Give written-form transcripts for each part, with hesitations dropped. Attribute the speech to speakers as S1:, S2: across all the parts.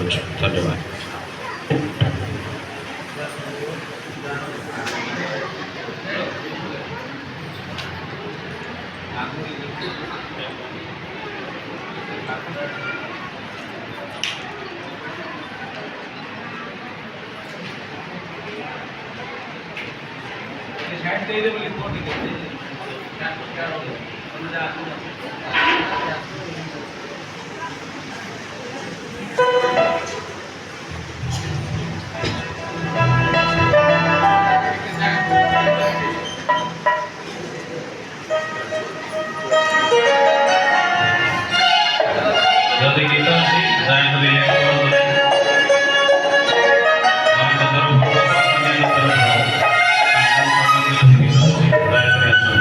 S1: କରୁଛୁ। ଧନ୍ୟବାଦ। ଯଦି ଗୀତ ଅଛି ଦୟାକରି ରିଆକ୍ଟ କରନ୍ତୁ ନାହିଁ। ଆମ ତରଫରୁ ଅନ୍ୟାନ୍ୟ ତରଫରୁ ଦୟାକରି ଆସନ୍ତୁ।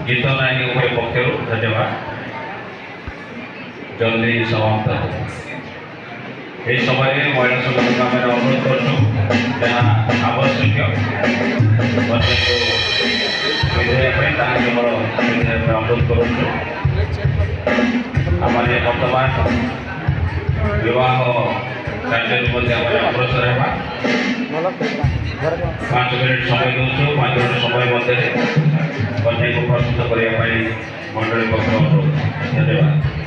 S1: गीत नायक पक्षर धन्यवाद जल्दी समाप्त ये समय महिला संगठन आम अनुरोध कर आवश्यक विधेयक केवल विधेयक अनुरोध करूँ आम बर्तमान विवाह कार्य अग्रसर है 5 मिनट समय दूँ 5 मिनट समय मध्य कन्या को प्रस्तुत करने मंडली पक्ष अनुरोध धन्यवाद।